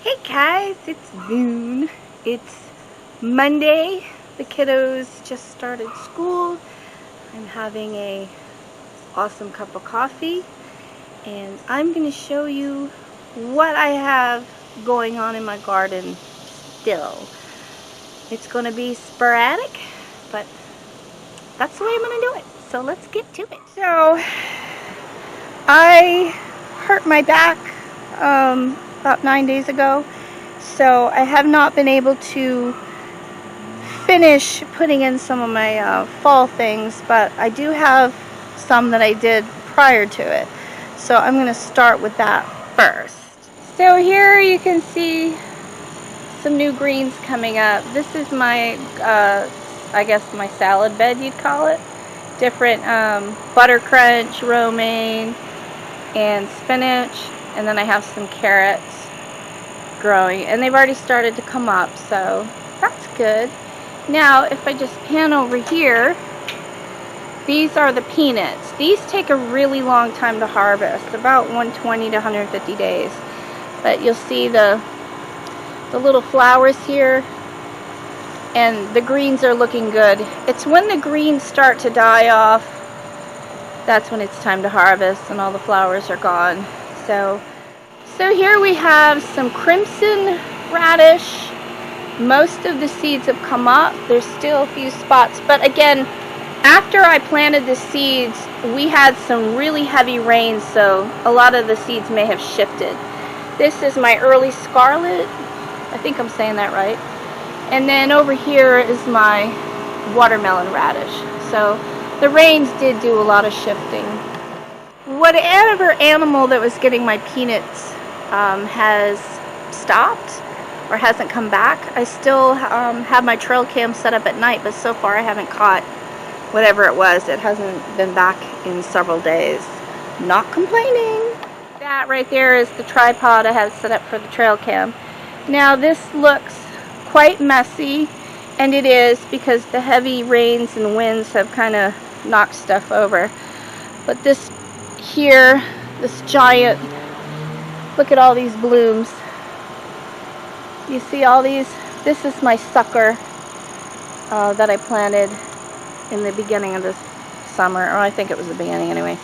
Hey guys, it's noon. It's Monday. The kiddos just started school. I'm having a awesome cup of coffee and I'm going to show you what I have going on in my garden still. It's going to be sporadic, but that's the way I'm going to do it. So let's get to it. So I hurt my back about 9 days ago. So I have not been able to finish putting in some of my fall things, but I do have some that I did prior to it. So I'm going to start with that first. So here you can see some new greens coming up. This is my, I guess my salad bed you'd call it. Different butter crunch, romaine, and spinach, and then I have some carrots growing, and they've already started to come up, so that's good. Now if I just pan over here, these are the peanuts. These take a really long time to harvest, about 120 to 150 days, but you'll see the little flowers here, and the greens are looking good. It's when the greens start to die off, that's when it's time to harvest and all the flowers are gone. So here we have some crimson radish. Most of the seeds have come up. There's still a few spots, but again, after I planted the seeds, we had some really heavy rains, so a lot of the seeds may have shifted. This is my early scarlet. I think I'm saying that right. And then over here is my watermelon radish. So the rains did do a lot of shifting. Whatever animal that was getting my peanuts has stopped or hasn't come back. I still have my trail cam set up at night, but so far I haven't caught whatever it was. It hasn't been back in several days. Not complaining. That right there is the tripod I have set up for the trail cam. Now this looks quite messy, and it is because the heavy rains and winds have kind of knocked stuff over. But this here, this giant, look at all these blooms. You see all these? This is my sucker that I planted in the beginning of this summer, or I think it was the beginning anyway.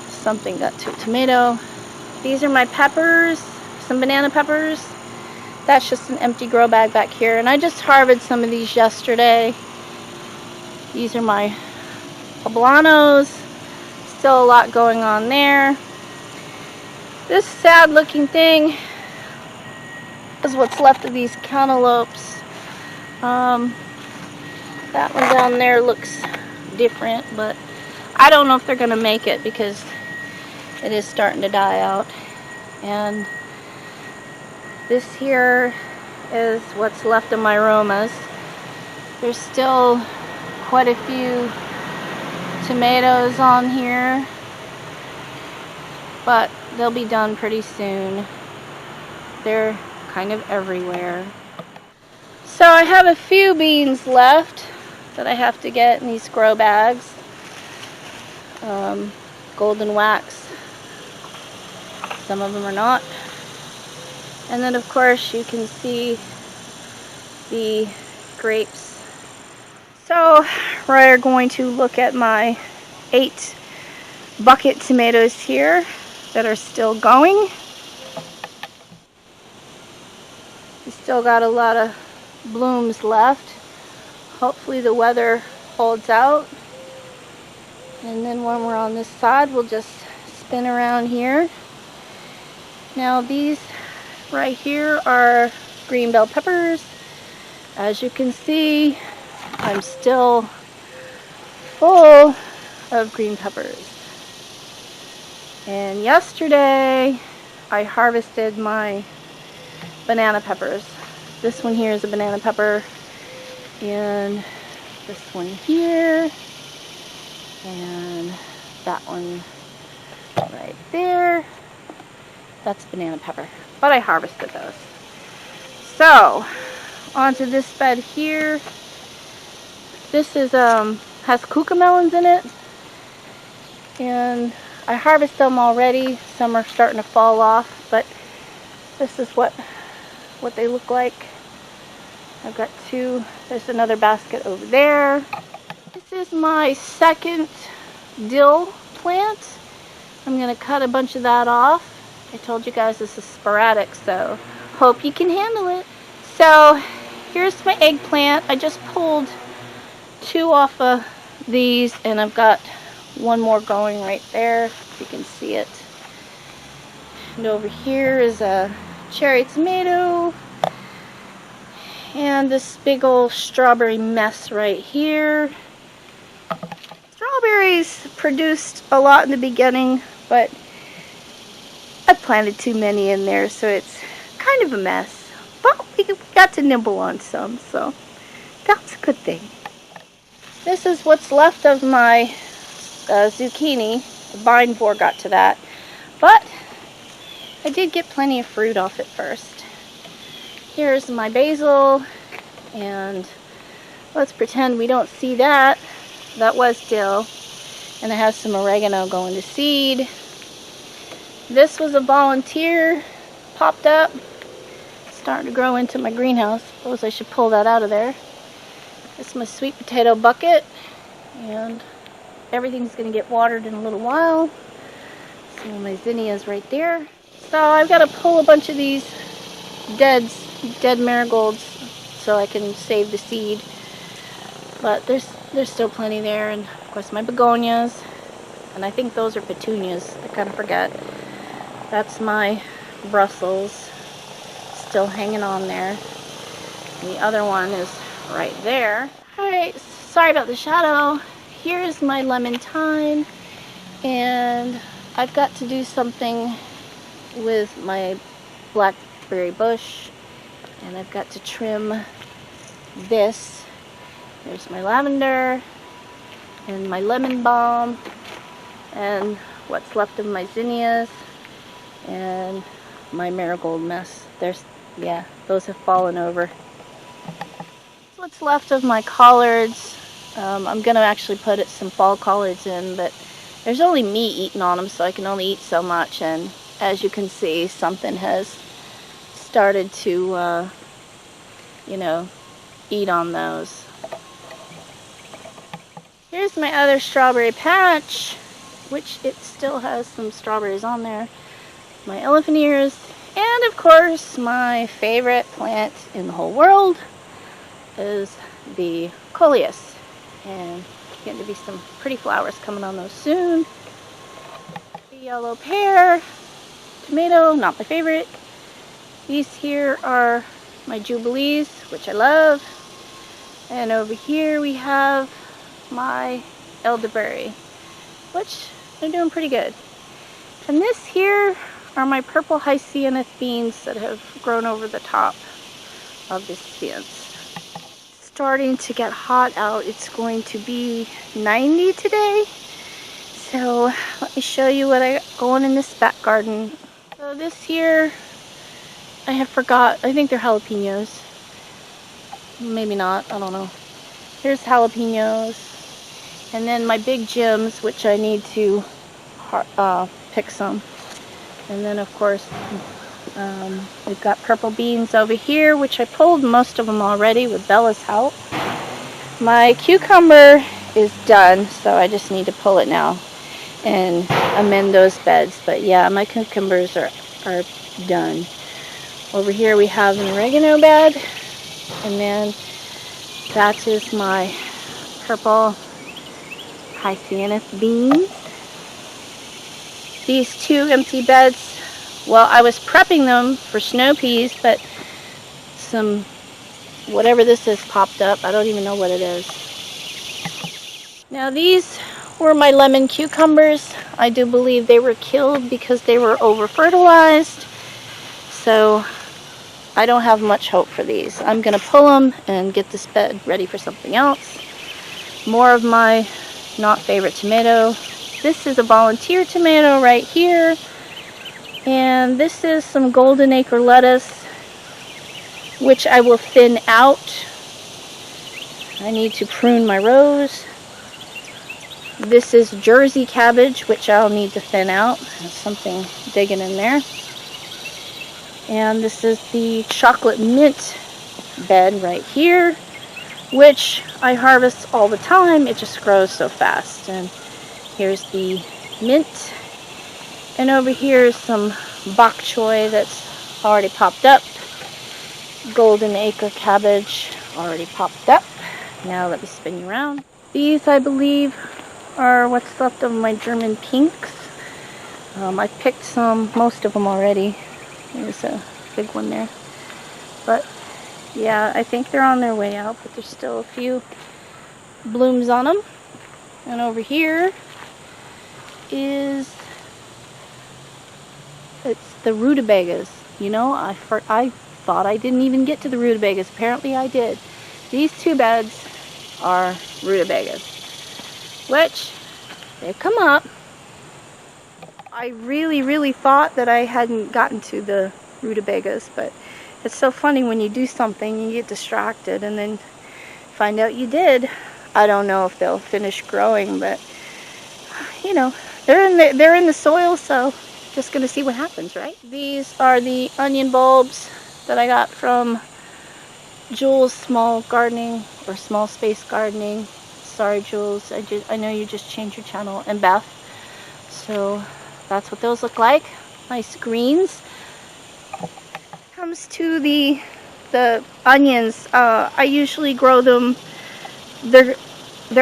Something got to a tomato. These are my peppers, some banana peppers. That's just an empty grow bag back here, and I just harvested some of these yesterday. These are my poblanos. Still a lot going on there. This sad looking thing is what's left of these cantaloupes. That one down there looks different, but I don't know if they're gonna make it because it is starting to die out. And this here is what's left of my aromas. There's still quite a few tomatoes on here, but they'll be done pretty soon. They're kind of everywhere. So I have a few beans left that I have to get in these grow bags. Golden wax. Some of them are not. And then of course you can see the grapes. So we're going to look at my 8 bucket tomatoes here that are still going. We still got a lot of blooms left. Hopefully the weather holds out. And then when we're on this side, we'll just spin around here. Now these right here are green bell peppers. As you can see, I'm still full of green peppers. And yesterday I harvested my banana peppers. This one here is a banana pepper, and this one here, and that one right there. That's banana pepper, but I harvested those. So onto this bed here. This is has cucamelons in it, and I harvested them already. Some are starting to fall off, but this is what what they look like. I've got two. There's another basket over there. This is my second dill plant. I'm going to cut a bunch of that off. I told you guys this is sporadic, so hope you can handle it. So here's my eggplant. I just pulled two off of these, and I've got one more going right there, if you can see it. And over here is a cherry tomato, and this big old strawberry mess right here. Strawberries produced a lot in the beginning, but I planted too many in there, so it's kind of a mess. But we got to nibble on some, so that's a good thing. This is what's left of my zucchini. The vine borer got to that, but I did get plenty of fruit off it first. Here's my basil, and let's pretend we don't see that. That was dill, and it has some oregano going to seed. This was a volunteer, popped up, starting to grow into my greenhouse. Suppose I should pull that out of there. This is my sweet potato bucket, and everything's going to get watered in a little while. Some of my zinnias right there. So I've got to pull a bunch of these dead marigolds so I can save the seed. But there's still plenty there, and of course my begonias, and I think those are petunias. I kind of forget. That's my Brussels, still hanging on there. And the other one is right there. Alright, sorry about the shadow. Here's my lemon thyme, and I've got to do something with my blackberry bush, and I've got to trim this. There's my lavender and my lemon balm and what's left of my zinnias and my marigold mess. Yeah, those have fallen over. What's left of my collards. I'm gonna actually put some fall collards in, but there's only me eating on them, so I can only eat so much, and as you can see, something has started to eat on those. Here's my other strawberry patch, which it still has some strawberries on there. My elephant ears, and of course my favorite plant in the whole world is the coleus, and getting to be some pretty flowers coming on those soon. The yellow pear, tomato, not my favorite. These here are my jubilees, which I love, and over here we have my elderberry, which they're doing pretty good. And this here are my purple hyacinth beans that have grown over the top of this fence. Starting to get hot out. It's going to be 90 today. So let me show you what I got going in this back garden. So this here, I forgot. I think they're jalapenos. Maybe not. I don't know. Here's jalapenos. And then my big gems, which I need to pick some. And then of course we've got purple beans over here, which I pulled most of them already with Bella's help. My cucumber is done, so I just need to pull it now and amend those beds. But yeah, my cucumbers are done. Over here we have an oregano bed, and then that is my purple hyacinth beans. These two empty beds, well, I was prepping them for snow peas, but some whatever this is popped up. I don't even know what it is. Now these were my lemon cucumbers. I do believe they were killed because they were over fertilized, so I don't have much hope for these. I'm gonna pull them and get this bed ready for something else. More of my not favorite tomato. This is a volunteer tomato right here, and this is some golden acre lettuce, which I will thin out. I need to prune my rows. This is Jersey cabbage, which I'll need to thin out. There's something digging in there. And this is the chocolate mint bed right here, which I harvest all the time. It just grows so fast. And here's the mint. And over here is some bok choy that's already popped up. Golden acre cabbage already popped up. Now let me spin you around. These, I believe, are what's left of my German pinks. I picked most of them already. There's a big one there. But yeah, I think they're on their way out, but there's still a few blooms on them. And over here is, it's the rutabagas. You know, I thought I didn't even get to the rutabagas. Apparently I did. These two beds are rutabagas, which they've come up. I really thought that I hadn't gotten to the rutabagas, but it's so funny when you do something, you get distracted and then find out you did. I don't know if they'll finish growing, but you know, they're in the soil, so just gonna see what happens, right? These are the onion bulbs that I got from Jules Small Gardening or Small Space Gardening. Sorry, Jules, I know you just changed your channel, and Beth. So that's what those look like. Nice greens. Comes to the onions. I usually grow them. They're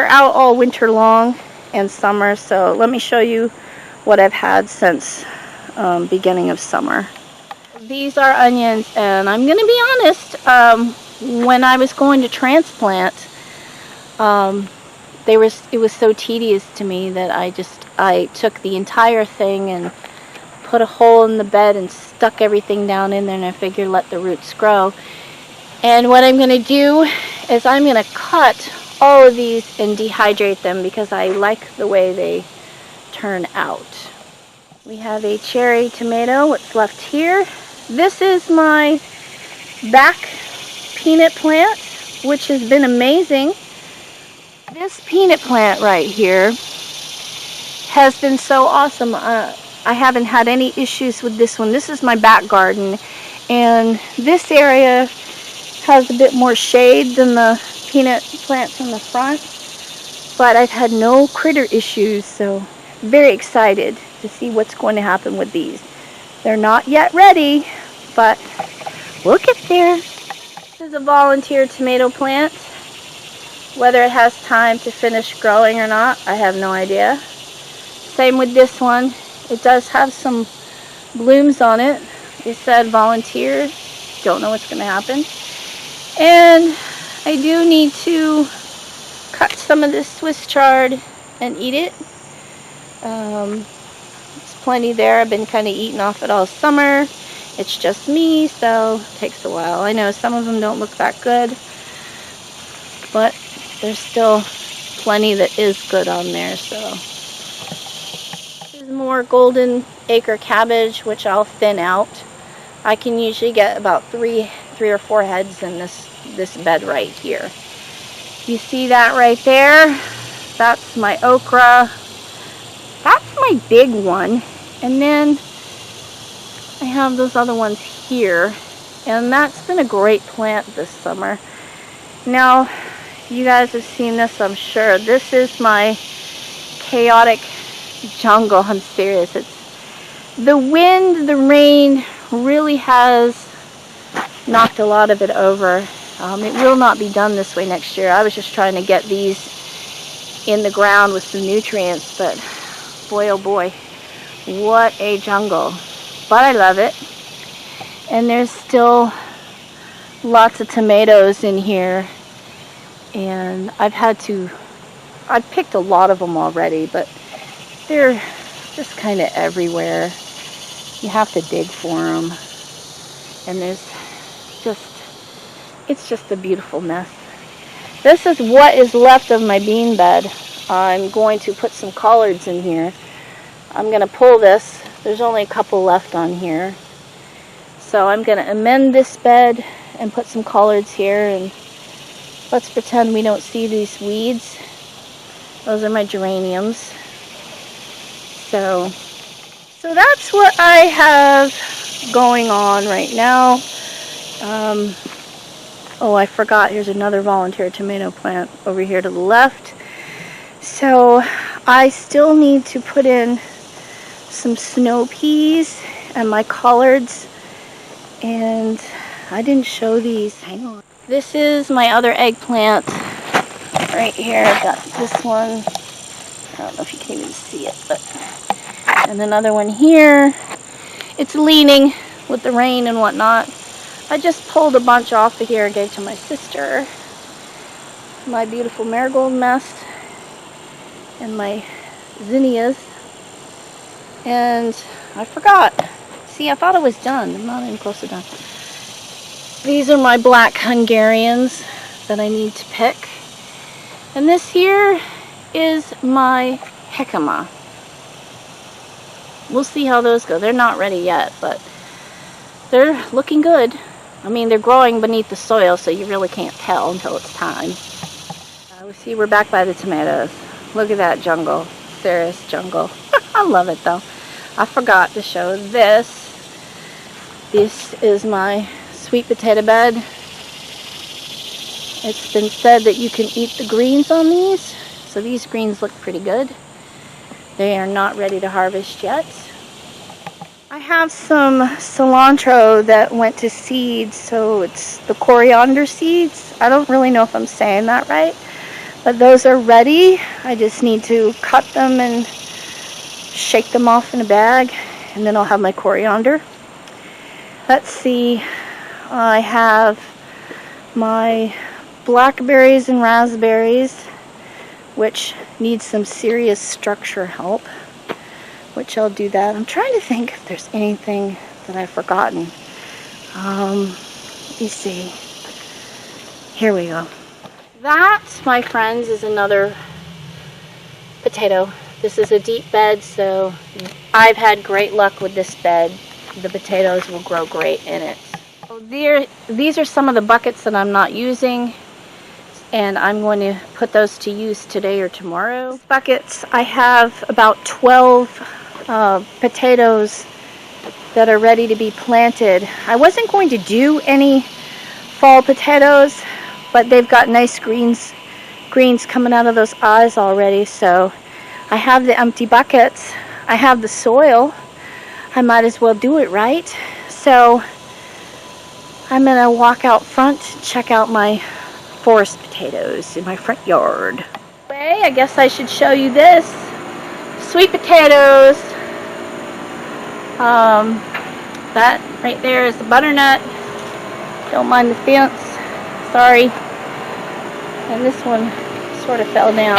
out all winter long and summer. So let me show you what I've had since beginning of summer. These are onions, and I'm gonna be honest. When I was going to transplant, it was so tedious to me that I took the entire thing and put a hole in the bed and stuck everything down in there, and I figured let the roots grow. And what I'm going to do is I'm going to cut all of these and dehydrate them because I like the way they turn out. We have a cherry tomato, what's left here. This is my back peanut plant, which has been amazing. This peanut plant right here has been so awesome. I haven't had any issues with this one. This is my back garden, and this area has a bit more shade than the peanut plants in the front, but I've had no critter issues, so very excited to see what's going to happen with these. They're not yet ready, but we'll get there. This is a volunteer tomato plant. Whether it has time to finish growing or not, I have no idea. Same with this one. It does have some blooms on it. It said volunteer. Don't know what's going to happen. And I do need to cut some of this Swiss chard and eat it. There's plenty there. I've been kind of eating off it all summer. It's just me, so it takes a while. I know some of them don't look that good, but there's still plenty that is good on there. So this is more golden acre cabbage, which I'll thin out. I can usually get about three or four heads in this bed right here. You see that right there? That's my okra. That's my big one. And then I have those other ones here. And that's been a great plant this summer. Now, you guys have seen this, I'm sure. This is my chaotic jungle. I'm serious. It's the wind, the rain really has knocked a lot of it over. It will not be done this way next year. I was just trying to get these in the ground with some nutrients, but boy oh boy, what a jungle. But I love it. And there's still lots of tomatoes in here, and I've picked a lot of them already, but they're just kind of everywhere. You have to dig for them, and it's just a beautiful mess. This is what is left of my bean bed. I'm going to put some collards in here. I'm going to pull this. There's only a couple left on here. So I'm going to amend this bed and put some collards here, and let's pretend we don't see these weeds. Those are my geraniums. So that's what I have going on right now. Oh, I forgot, here's another volunteer tomato plant over here to the left. So I still need to put in some snow peas and my collards, and I didn't show these. Hang on. This is my other eggplant right here. I've got this one. I don't know if you can even see it, but and another one here. It's leaning with the rain and whatnot. I just pulled a bunch off of here and gave to my sister. My beautiful marigold nest and my zinnias. And I forgot. See, I thought it was done. I'm not even close to done. These are my black Hungarians that I need to pick. And this here is my jicama. We'll see how those go. They're not ready yet, but they're looking good. I mean, they're growing beneath the soil, so you really can't tell until it's time. We see we're back by the tomatoes. Look at that jungle. Serious jungle. I love it though. I forgot to show this. This is my sweet potato bed. It's been said that you can eat the greens on these. So these greens look pretty good. They are not ready to harvest yet. I have some cilantro that went to seed, so it's the coriander seeds. I don't really know if I'm saying that right, but those are ready. I just need to cut them and shake them off in a bag, and then I'll have my coriander. Let's see, I have my blackberries and raspberries, which need some serious structure help, which I'll do that. I'm trying to think if there's anything that I've forgotten. Let me see. Here we go. That, my friends, is another potato. This is a deep bed, so I've had great luck with this bed. The potatoes will grow great in it. So these are some of the buckets that I'm not using, and I'm going to put those to use today or tomorrow. Buckets, I have about 12 potatoes that are ready to be planted. I wasn't going to do any fall potatoes, but they've got nice greens coming out of those eyes already, so I have the empty buckets. I have the soil. I might as well do it, right? So I'm gonna walk out front, check out my forest potatoes in my front yard. Anyway, I guess I should show you this. Sweet potatoes. That right there is the butternut. Don't mind the fence. Sorry. And this one sort of fell down.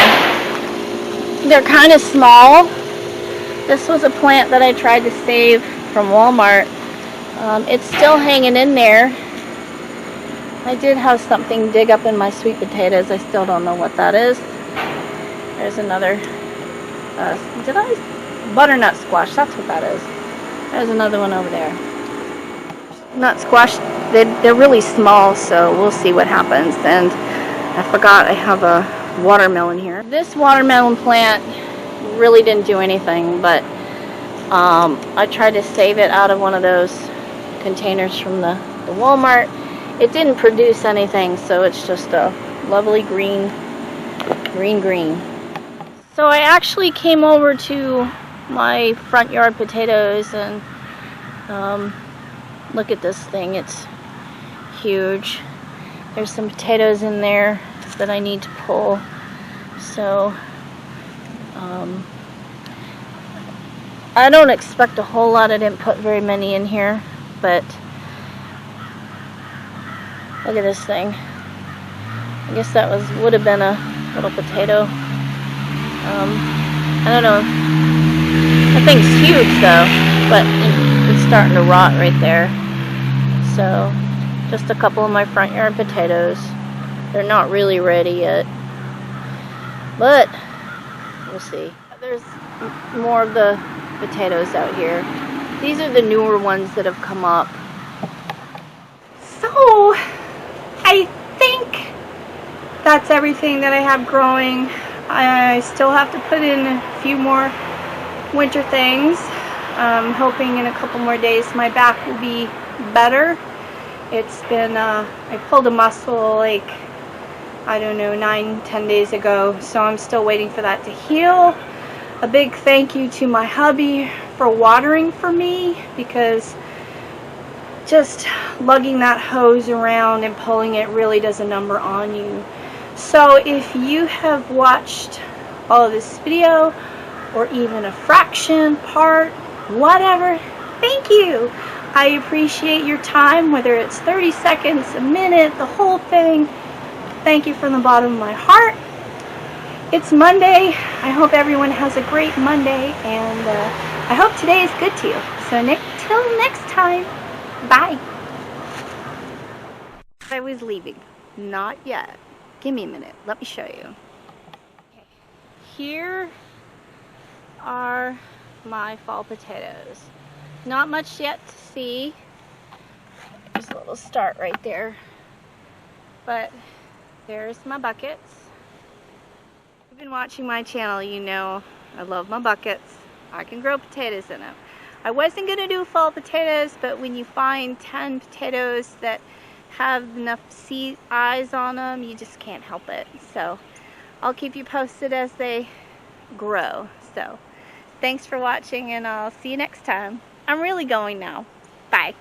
They're kind of small. This was a plant that I tried to save from Walmart. It's still hanging in there. I did have something dig up in my sweet potatoes. I still don't know what that is. There's another, butternut squash, that's what that is. There's another one over there. Nut squash, they're really small, so we'll see what happens. And I forgot I have a watermelon here. This watermelon plant really didn't do anything, but I tried to save it out of one of those containers from the Walmart. It didn't produce anything, so it's just a lovely green. So I actually came over to my front yard potatoes, and look at this thing. It's huge. There's some potatoes in there that I need to pull. So I don't expect a whole lot. I didn't put very many in here, but look at this thing. I guess that would have been a little potato. I don't know. That thing's huge though, but it's starting to rot right there. So just a couple of my front yard potatoes. They're not really ready yet, but we'll see. There's more of the potatoes out here. These are the newer ones that have come up. So I think that's everything that I have growing. I still have to put in a few more winter things. I'm hoping in a couple more days my back will be better. It's been, I pulled a muscle like, I don't know, 9-10 days ago, so I'm still waiting for that to heal. A big thank you to my hubby for watering for me, because just lugging that hose around and pulling it really does a number on you. So if you have watched all of this video, or even a fraction, part, whatever, thank you. I appreciate your time, whether it's 30 seconds, a minute, the whole thing. Thank you from the bottom of my heart. It's Monday. I hope everyone has a great Monday, and I hope today is good to you. So till next time, bye. I was leaving. Not yet. Give me a minute. Let me show you. Okay. Here are my fall potatoes. Not much yet to see. There's a little start right there. But there's my buckets. If you've been watching my channel, you know I love my buckets. I can grow potatoes in them. I wasn't going to do fall potatoes, but when you find 10 potatoes that have enough seed eyes on them, you just can't help it. So I'll keep you posted as they grow. So thanks for watching, and I'll see you next time. I'm really going now. Bye.